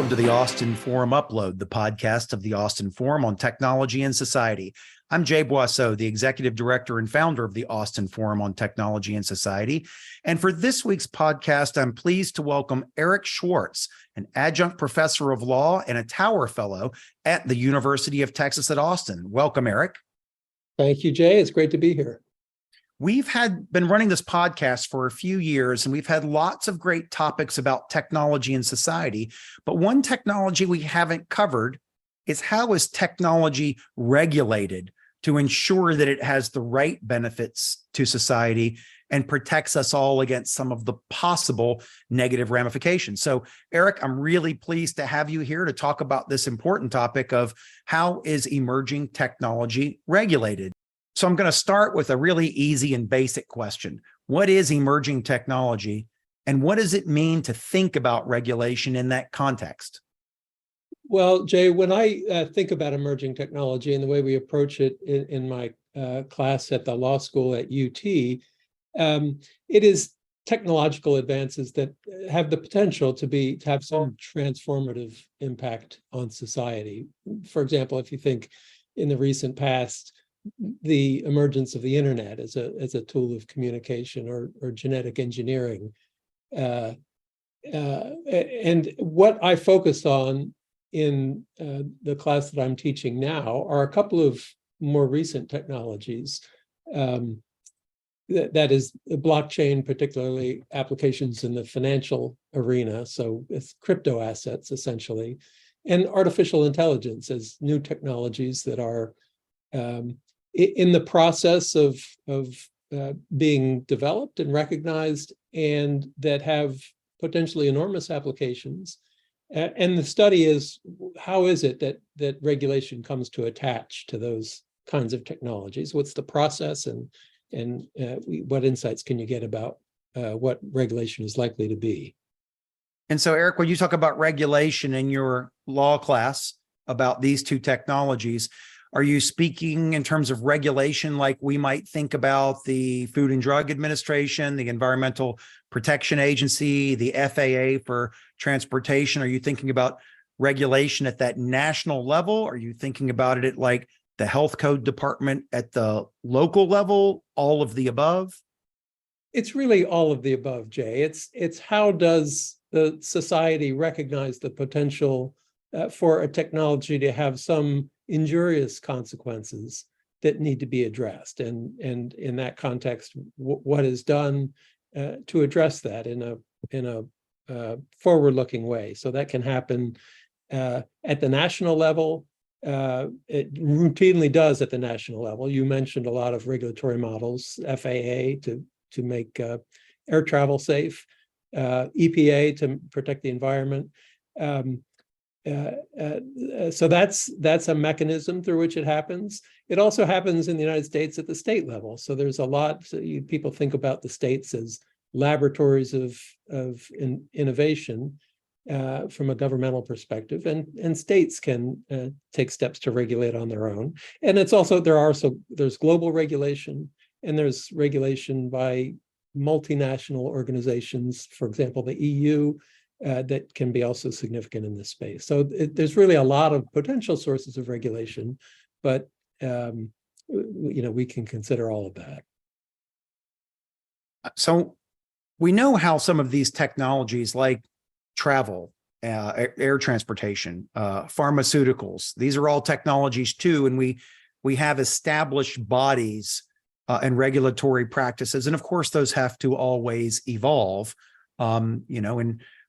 Welcome to the Austin Forum Upload, the podcast of the Austin Forum on Technology and Society. I'm Jay Boisseau, the Executive Director and founder of the Austin Forum on Technology and Society. And for this week's podcast, I'm pleased to welcome Eric Schwartz, an adjunct professor of law and a Tower Fellow at the University of Texas at Austin. Welcome, Eric. Thank you, Jay. It's great to be here. We've been running this podcast for a few years, and we've had lots of great topics about technology and society. But one technology we haven't covered is how is technology regulated to ensure that it has the right benefits to society and protects us all against some of the possible negative ramifications. So, Eric, I'm really pleased to have you here to talk about this important topic of how is emerging technology regulated. So I'm going to start with a really easy and basic question. What is emerging technology, and what does it mean to think about regulation in that context? Well, Jay, when I think about emerging technology and the way we approach it in my class at the law school at UT, it is technological advances that have the potential to have some transformative impact on society. For example, if you think in the recent past, the emergence of the internet as a tool of communication or genetic engineering. And what I focus on in the class that I'm teaching now are a couple of more recent technologies. That is blockchain, particularly applications in the financial arena, so it's crypto assets essentially, and artificial intelligence as new technologies that are in the process of being developed and recognized, and that have potentially enormous applications. And the study is, how is it that regulation comes to attach to those kinds of technologies? What's the process, and what insights can you get about what regulation is likely to be? And so, Eric, when you talk about regulation in your law class about these two technologies, are you speaking in terms of regulation like we might think about the Food and Drug Administration, the Environmental Protection Agency, the FAA for transportation? Are you thinking about regulation at that national level? Are you thinking about it at like the Health Code Department at the local level, all of the above? It's really all of the above, Jay. It's how does the society recognize the potential for a technology to have some injurious consequences that need to be addressed, and in that context, what is done to address that in a forward-looking way. So that can happen at the national level. It routinely does at the national level. You mentioned a lot of regulatory models, FAA to make air travel safe, EPA to protect the environment. So that's a mechanism through which it happens. It also happens in the United States at the state level. So there's a lot. So people think about the states as laboratories of innovation from a governmental perspective, and states can take steps to regulate on their own. And it's also there's global regulation, and there's regulation by multinational organizations, for example, the EU. That can be also significant in this space. So there's really a lot of potential sources of regulation, but we can consider all of that. So we know how some of these technologies like travel, air transportation, pharmaceuticals, these are all technologies too, and we have established bodies and regulatory practices, and of course those have to always evolve, and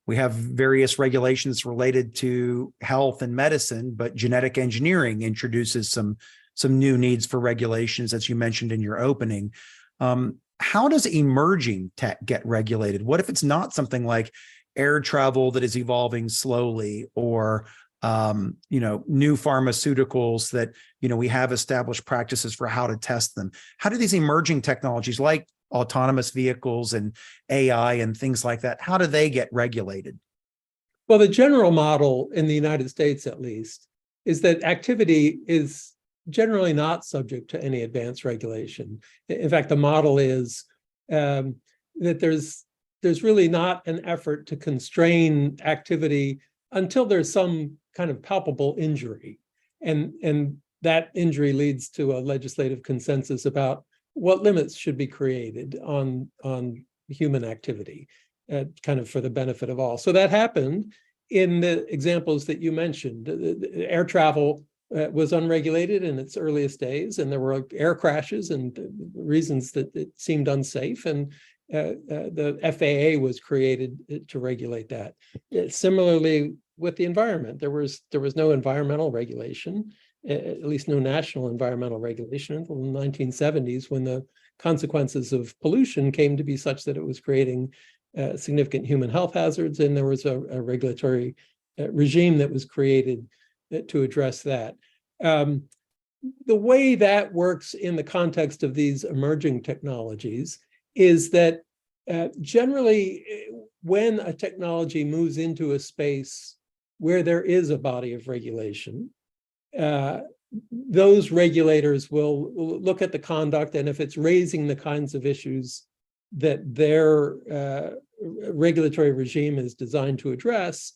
we have various regulations related to health and medicine, but genetic engineering introduces some new needs for regulations, as you mentioned in your opening. How does emerging tech get regulated? What if it's not something like air travel that is evolving slowly, or new pharmaceuticals that we have established practices for how to test them? How do these emerging technologies like autonomous vehicles and AI and things like that, how do they get regulated? Well, the general model in the United States, at least, is that activity is generally not subject to any advanced regulation. In fact, the model is that there's really not an effort to constrain activity until there's some kind of palpable injury. And that injury leads to a legislative consensus about what limits should be created on human activity, kind of for the benefit of all. So that happened in the examples that you mentioned. Air travel was unregulated in its earliest days, and there were air crashes and reasons that it seemed unsafe, and the FAA was created to regulate that. Similarly, with the environment, there was no environmental regulation, at least no national environmental regulation until the 1970s, when the consequences of pollution came to be such that it was creating significant human health hazards, and there was a regulatory regime that was created to address that. The way that works in the context of these emerging technologies is that generally, when a technology moves into a space where there is a body of regulation, those regulators will look at the conduct, and if it's raising the kinds of issues that their regulatory regime is designed to address,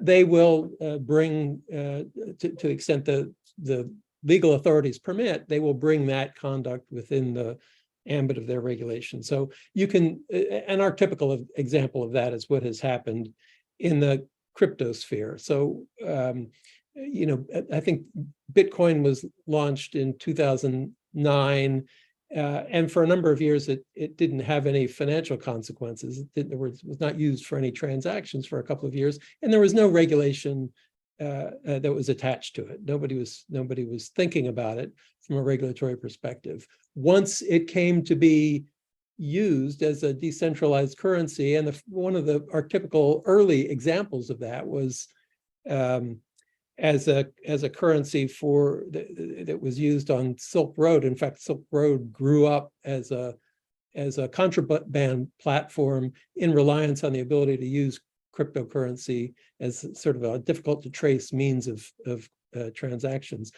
they will bring, to the extent the legal authorities permit, they will bring that conduct within the ambit of their regulation. So you can, an archetypical example of that is what has happened in the crypto sphere. So, you know, I think Bitcoin was launched in 2009, and for a number of years, it didn't have any financial consequences. It was not used for any transactions for a couple of years, and there was no regulation that was attached to it. Nobody was thinking about it from a regulatory perspective. Once it came to be used as a decentralized currency, and one of the archetypical early examples of that was as a currency for that was used on Silk Road. In fact, Silk Road grew up as a contraband platform in reliance on the ability to use cryptocurrency as sort of a difficult to trace means of transactions.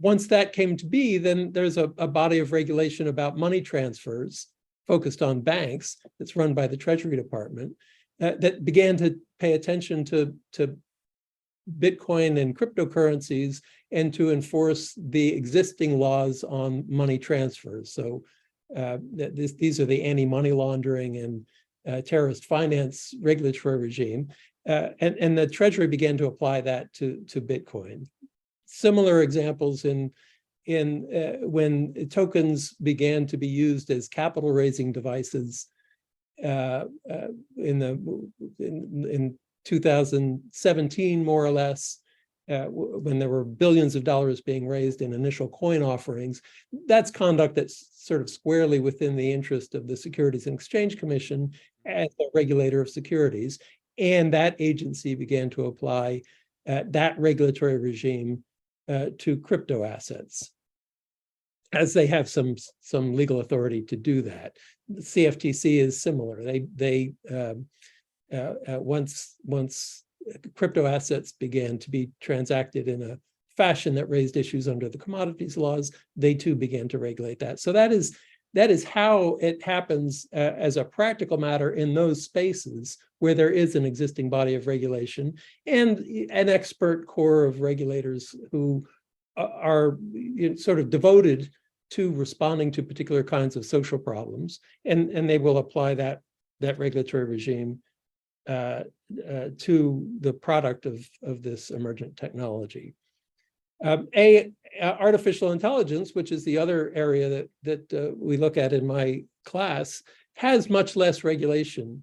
Once that came to be, then there's a body of regulation about money transfers focused on banks that's run by the Treasury Department that began to pay attention to Bitcoin and cryptocurrencies and to enforce the existing laws on money transfers. So these are the anti-money laundering and terrorist finance regulatory regime. And the Treasury began to apply that to Bitcoin. Similar examples in when tokens began to be used as capital raising devices in 2017, more or less, when there were billions of dollars being raised in initial coin offerings. That's conduct that's sort of squarely within the interest of the Securities and Exchange Commission as a regulator of securities. And that agency began to apply that regulatory regime to crypto assets, as they have some legal authority to do that. The CFTC is similar. Once crypto assets began to be transacted in a fashion that raised issues under the commodities laws, they too began to regulate that. So that is how it happens as a practical matter in those spaces where there is an existing body of regulation and an expert core of regulators who are sort of devoted to responding to particular kinds of social problems, and they will apply that regulatory regime to the product of this emergent technology. Artificial intelligence, which is the other area that we look at in my class, has much less regulation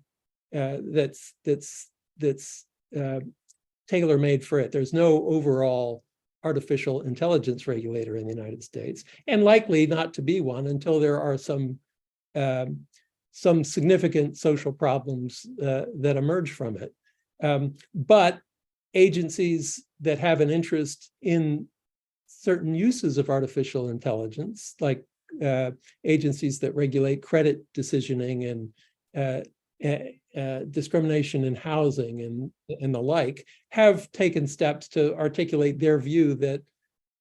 that's tailor-made for it. There's no overall artificial intelligence regulator in the United States, and likely not to be one until there are some significant social problems that emerge from it. But agencies that have an interest in certain uses of artificial intelligence, like agencies that regulate credit decisioning and discrimination in housing and the like, have taken steps to articulate their view that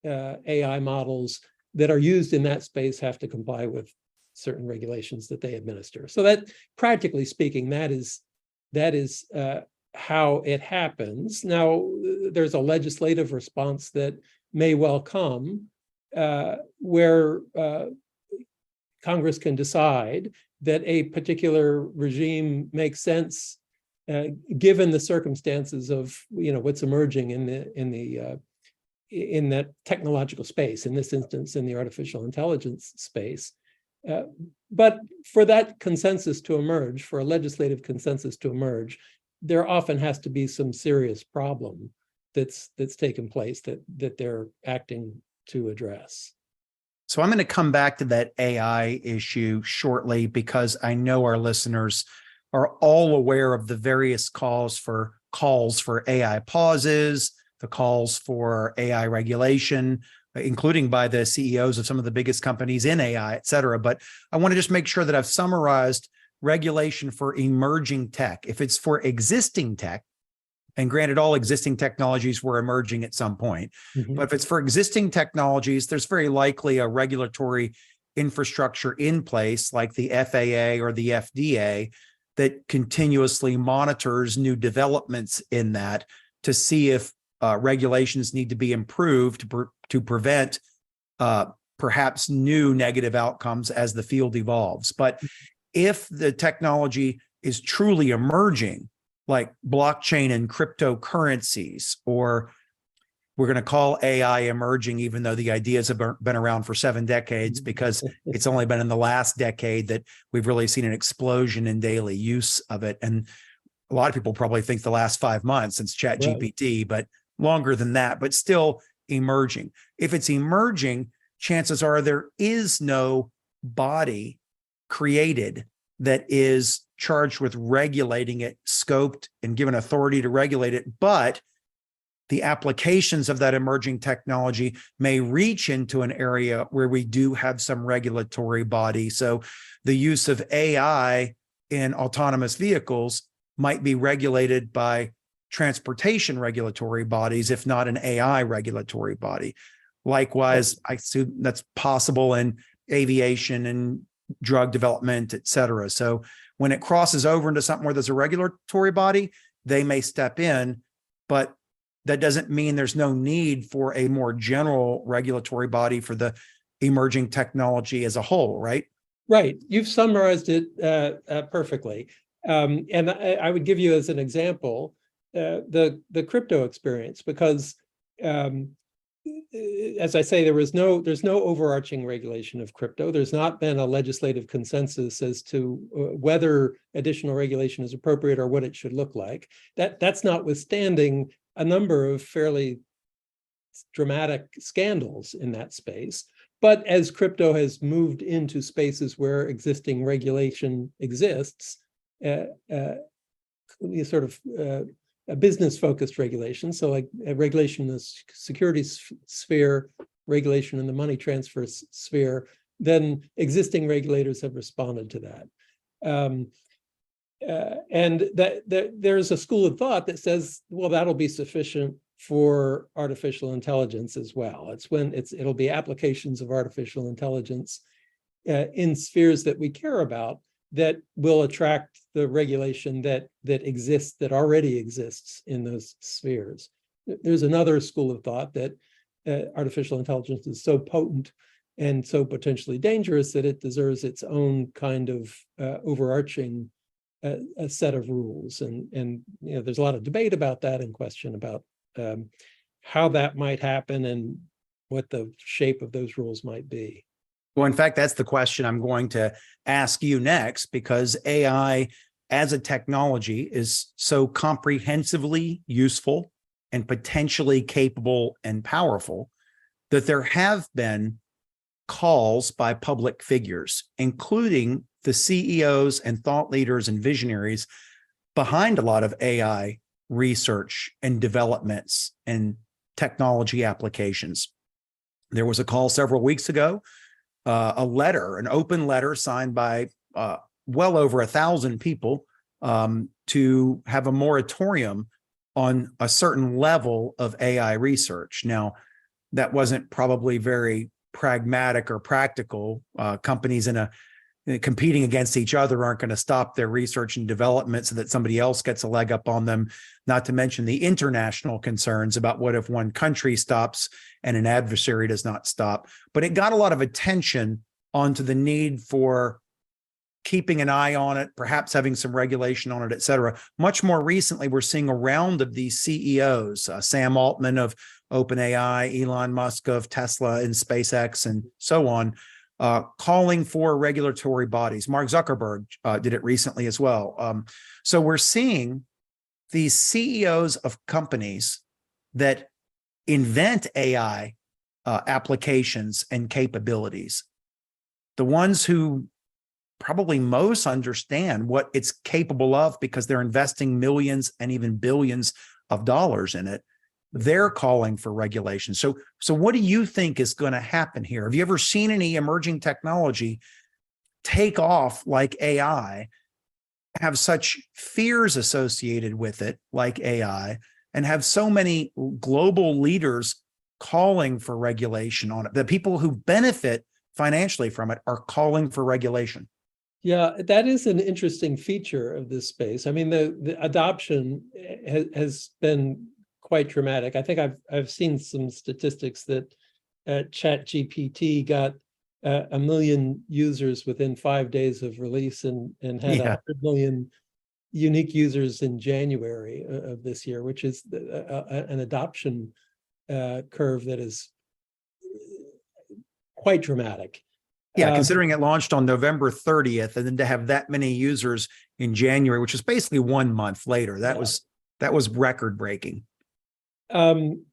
AI models that are used in that space have to comply with certain regulations that they administer. So that, practically speaking, that is how it happens. Now, there's a legislative response that may well come where Congress can decide that a particular regime makes sense given the circumstances of what's emerging in that technological space, in this instance, in the artificial intelligence space. But for that consensus to emerge, for a legislative consensus to emerge, there often has to be some serious problem that's taken place that they're acting to address. So I'm going to come back to that AI issue shortly, because I know our listeners are all aware of the various calls for AI pauses, the calls for AI regulation, including by the CEOs of some of the biggest companies in AI, et cetera. But I want to just make sure that I've summarized regulation for emerging tech. If it's for existing tech, and granted, all existing technologies were emerging at some point, but if it's for existing technologies, there's very likely a regulatory infrastructure in place like the FAA or the FDA that continuously monitors new developments in that to see if regulations need to be improved to prevent perhaps new negative outcomes as the field evolves. But if the technology is truly emerging, like blockchain and cryptocurrencies, or we're going to call AI emerging, even though the ideas have been around for 7 decades, because it's only been in the last decade that we've really seen an explosion in daily use of it. And a lot of people probably think the last 5 months since ChatGPT, but longer than that, but still emerging. If it's emerging, chances are there is no body created that is charged with regulating it, scoped, and given authority to regulate it. But the applications of that emerging technology may reach into an area where we do have some regulatory body. So the use of AI in autonomous vehicles might be regulated by transportation regulatory bodies, if not an AI regulatory body. Likewise, I assume that's possible in aviation and drug development, et cetera. So when it crosses over into something where there's a regulatory body, they may step in, but that doesn't mean there's no need for a more general regulatory body for the emerging technology as a whole, right? Right. You've summarized it perfectly. And I would give you as an example the crypto experience, because as I say, there's no overarching regulation of crypto. There's not been a legislative consensus as to whether additional regulation is appropriate or what it should look like. That's notwithstanding a number of fairly dramatic scandals in that space. But as crypto has moved into spaces where existing regulation exists, sort of a business-focused regulation, so like a regulation in the securities sphere, regulation in the money transfer sphere, then existing regulators have responded to that. And there's a school of thought that says, well, that'll be sufficient for artificial intelligence as well. It'll be applications of artificial intelligence in spheres that we care about that will attract the regulation that already exists in those spheres. There's another school of thought that artificial intelligence is so potent and so potentially dangerous that it deserves its own kind of overarching a set of rules. And there's a lot of debate about that and question about how that might happen and what the shape of those rules might be. Well, in fact, that's the question I'm going to ask you next, because AI as a technology is so comprehensively useful and potentially capable and powerful that there have been calls by public figures, including the CEOs and thought leaders and visionaries behind a lot of AI research and developments and technology applications. There was a call several weeks ago, an open letter signed by well over 1,000 people to have a moratorium on a certain level of AI research. Now, that wasn't probably very pragmatic or practical. Companies in a competing against each other aren't going to stop their research and development so that somebody else gets a leg up on them, not to mention the international concerns about what if one country stops and an adversary does not stop. But it got a lot of attention onto the need for keeping an eye on it, perhaps having some regulation on it, et cetera. Much more recently, we're seeing a round of these CEOs, Sam Altman of OpenAI, Elon Musk of Tesla and SpaceX, and so on, calling for regulatory bodies. Mark Zuckerberg did it recently as well. So we're seeing these CEOs of companies that invent AI applications and capabilities, the ones who probably most understand what it's capable of because they're investing millions and even billions of dollars in it, they're calling for regulation. So what do you think is going to happen here? Have you ever seen any emerging technology take off like AI, have such fears associated with it like AI, and have so many global leaders calling for regulation on it? The people who benefit financially from it are calling for regulation. Yeah, that is an interesting feature of this space. I mean, the adoption has been quite dramatic. I think I've seen some statistics that ChatGPT got 1 million users within 5 days of release and had 100 million unique users in January of this year, which is an adoption curve that is quite dramatic. Yeah, considering it launched on November 30th, and then to have that many users in January, which is basically 1 month later, that was record breaking. And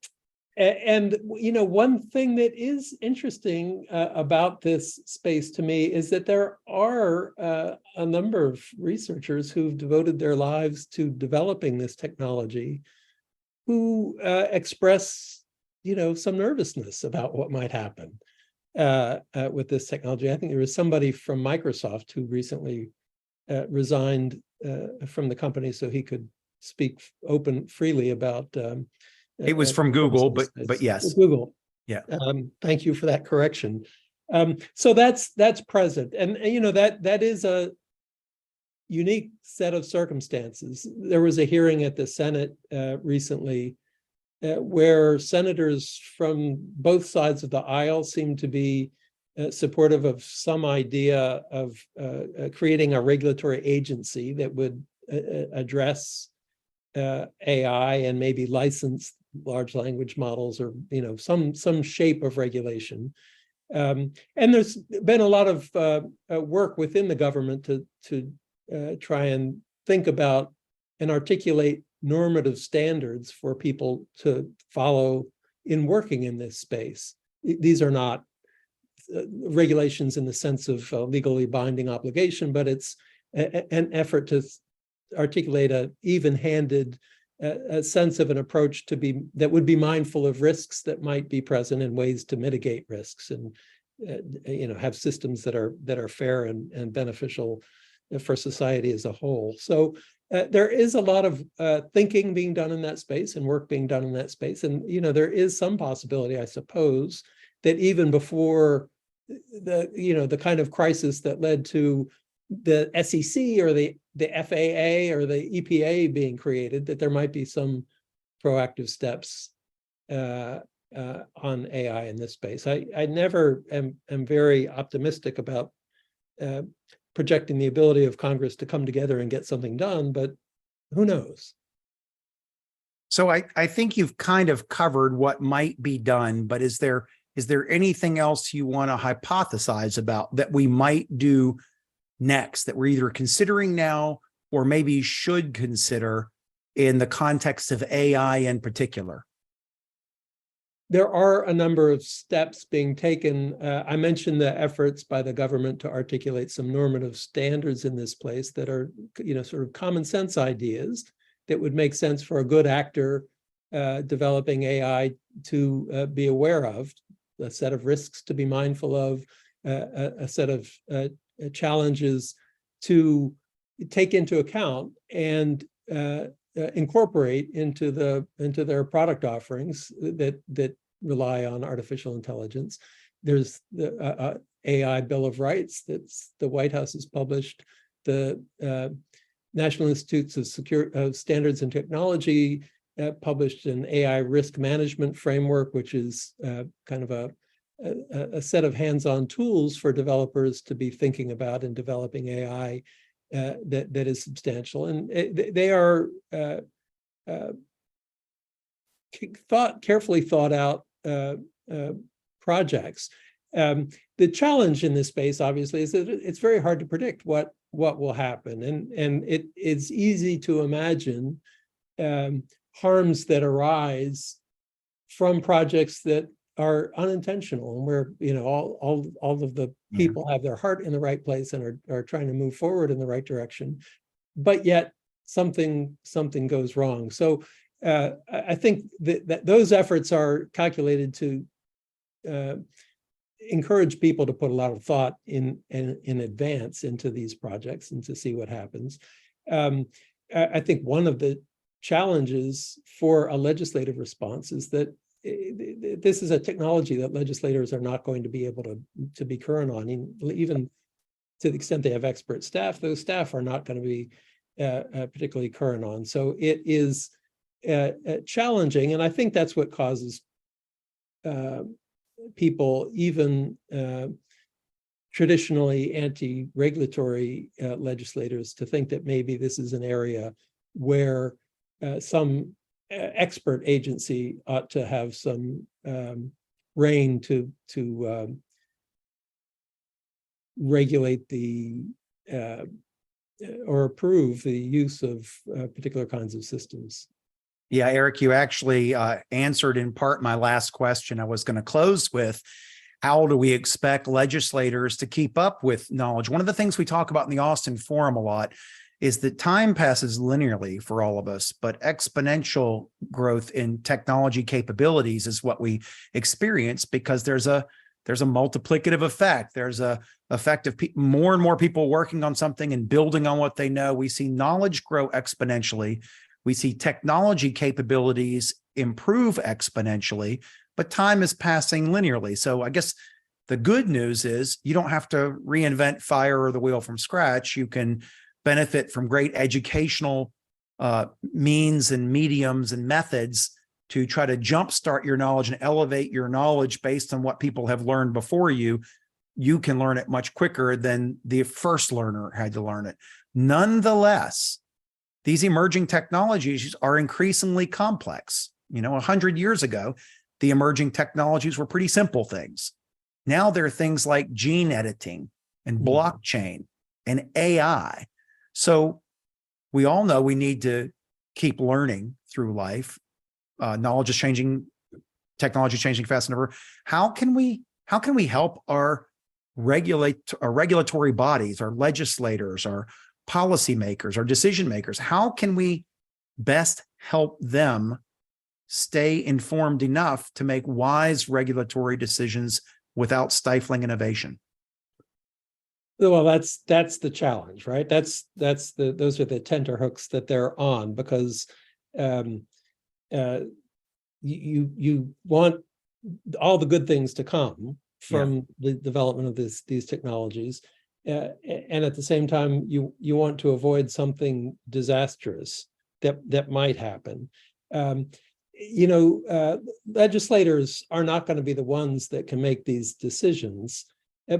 one thing that is interesting about this space to me is that there are a number of researchers who've devoted their lives to developing this technology, who express, some nervousness about what might happen with this technology. I think there was somebody from Microsoft who recently resigned from the company so he could speak freely about. It was from Google, but yes, Google. Yeah. Thank you for that correction. So that's present, and that is a unique set of circumstances. There was a hearing at the Senate recently where senators from both sides of the aisle seemed to be supportive of some idea of creating a regulatory agency that would address AI and maybe license large language models, or some shape of regulation. And there's been a lot of work within the government to try and think about and articulate normative standards for people to follow in working in this space. These are not regulations in the sense of legally binding obligation, but it's an effort to articulate a even-handed sense of an approach that would be mindful of risks that might be present and ways to mitigate risks, and have systems that are fair and beneficial for society as a whole. So there is a lot of thinking being done in that space and work being done in that space. And, there is some possibility, I suppose, that even before the kind of crisis that led to the SEC or the FAA or the EPA being created, that there might be some proactive steps on AI in this space. I never am very optimistic about projecting the ability of Congress to come together and get something done, but who knows? So I think you've kind of covered what might be done, but is there anything else you want to hypothesize about that we might do next, that we're either considering now or maybe should consider in the context of AI in particular? There are a number of steps being taken. I mentioned the efforts by the government to articulate some normative standards in this place that are, sort of common sense ideas that would make sense for a good actor developing AI to be aware of, a set of risks to be mindful of, a set of challenges to take into account and incorporate into their product offerings that rely on artificial intelligence. there's the AI Bill of Rights that's the White House has published. The National Institutes of Standards and Technology published an AI risk management framework, which is kind of a set of hands-on tools for developers to be thinking about and developing AI that is substantial. And they are carefully thought out projects. The challenge in this space, obviously, is that it's very hard to predict what will happen, and it's easy to imagine harms that arise from projects that are unintentional, and where all of the people have their heart in the right place and are trying to move forward in the right direction, but yet something goes wrong. So I think that those efforts are calculated to encourage people to put a lot of thought in advance into these projects and to see what happens. I think one of the challenges for a legislative response is that this is a technology that legislators are not going to be able to be current on. Even to the extent they have expert staff, those staff are not going to be particularly current on. So it is challenging, and I think that's what causes people, even traditionally anti-regulatory legislators, to think that maybe this is an area where some expert agency ought to have some reign to regulate the or approve the use of particular kinds of systems. Yeah, Eric, you actually answered in part my last question I was going to close with. How do we expect legislators to keep up with knowledge? One of the things we talk about in the Austin Forum a lot is that time passes linearly for all of us, but exponential growth in technology capabilities is what we experience, because there's a multiplicative effect. There's a effect of more and more people working on something and building on what they know. We see knowledge grow exponentially. We see technology capabilities improve exponentially, but time is passing linearly. So I guess the good news is you don't have to reinvent fire or the wheel from scratch. You can benefit from great educational means and mediums and methods to try to jumpstart your knowledge and elevate your knowledge based on what people have learned before you. You can learn it much quicker than the first learner had to learn it. Nonetheless, these emerging technologies are increasingly complex. 100 years ago, the emerging technologies were pretty simple things. Now there are things like gene editing and blockchain and AI. So we all know we need to keep learning through life. Knowledge is changing, technology is changing fast enough. How can we help our regulatory bodies, our legislators, our policymakers, our decision makers? How can we best help them stay informed enough to make wise regulatory decisions without stifling innovation? Well, that's the challenge, right? Those are the tenterhooks that they're on, because you want all the good things to come from the development of these technologies, and at the same time you want to avoid something disastrous that might happen. Legislators are not going to be the ones that can make these decisions,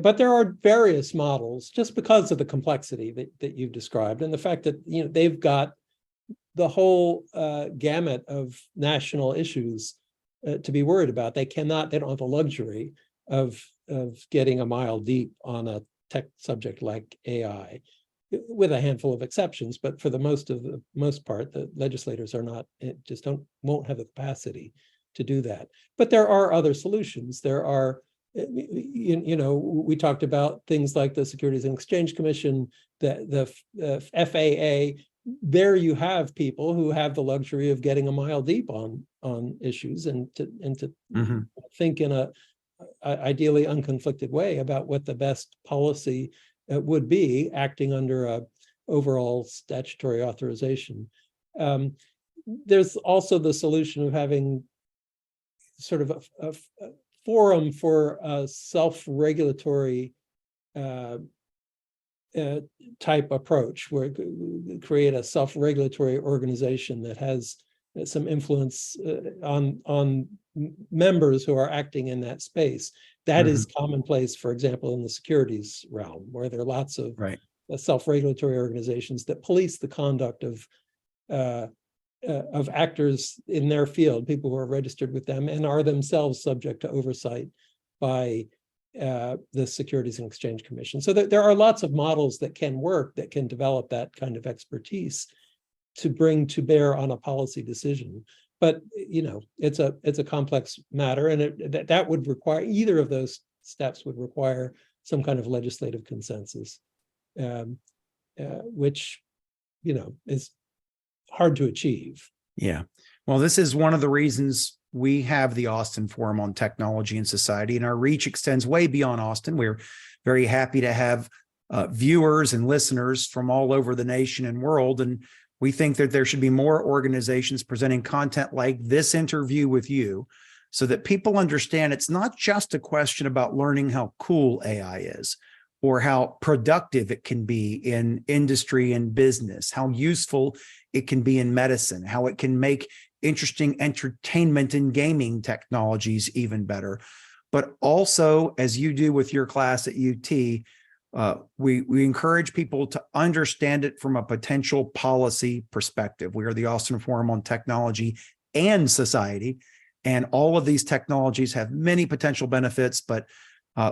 but there are various models, just because of the complexity that you've described, and the fact that they've got the whole gamut of national issues to be worried about. They don't have the luxury of getting a mile deep on a tech subject like AI, with a handful of exceptions. But for the most part, the legislators won't have the capacity to do that. But there are other solutions. There are, we talked about things like the Securities and Exchange Commission, the FAA. There you have people who have the luxury of getting a mile deep on issues and to think in a ideally unconflicted way about what the best policy would be, acting under a overall statutory authorization. There's also the solution of having sort of a forum for a self-regulatory type approach, where create a self-regulatory organization that has some influence on members who are acting in that space. That is commonplace, for example, in the securities realm, where there are lots of self-regulatory organizations that police the conduct of actors in their field, people who are registered with them and are themselves subject to oversight by the Securities and Exchange Commission. So there are lots of models that can work, that can develop that kind of expertise to bring to bear on a policy decision. But it's a complex matter, and that would require, either of those steps would require some kind of legislative consensus, which is hard to achieve. Yeah. Well, this is one of the reasons we have the Austin Forum on Technology and Society, and our reach extends way beyond Austin. We're very happy to have viewers and listeners from all over the nation and world. And we think that there should be more organizations presenting content like this interview with you, so that people understand it's not just a question about learning how cool AI is, or how productive it can be in industry and business, how useful it can be in medicine, how it can make interesting entertainment and gaming technologies even better. But also, as you do with your class at UT, we encourage people to understand it from a potential policy perspective. We are the Austin Forum on Technology and Society, and all of these technologies have many potential benefits, but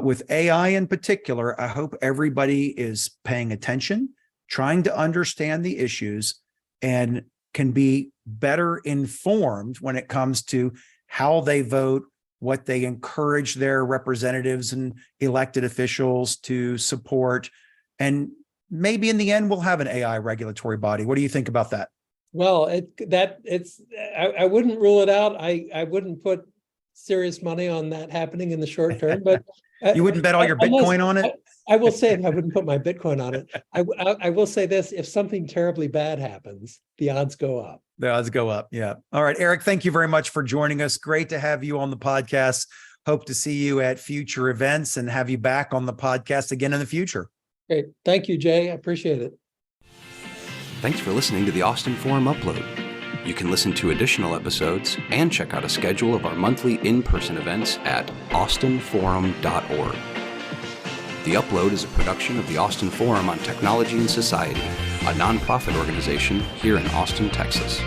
with AI in particular, I hope everybody is paying attention, trying to understand the issues, and can be better informed when it comes to how they vote, what they encourage their representatives and elected officials to support. And maybe in the end, we'll have an AI regulatory body. What do you think about that? Well, I wouldn't rule it out. I wouldn't put serious money on that happening in the short term, but you wouldn't bet all your Bitcoin on it? I will say I wouldn't put my Bitcoin on it. I will say this: if something terribly bad happens, the odds go up. The odds go up. Yeah. All right, Eric, thank you very much for joining us. Great to have you on the podcast. Hope to see you at future events and have you back on the podcast again in the future. Great. Thank you, Jay. I appreciate it. Thanks for listening to the Austin Forum Upload. You can listen to additional episodes and check out a schedule of our monthly in-person events at austinforum.org. The Upload is a production of the Austin Forum on Technology and Society, a nonprofit organization here in Austin, Texas.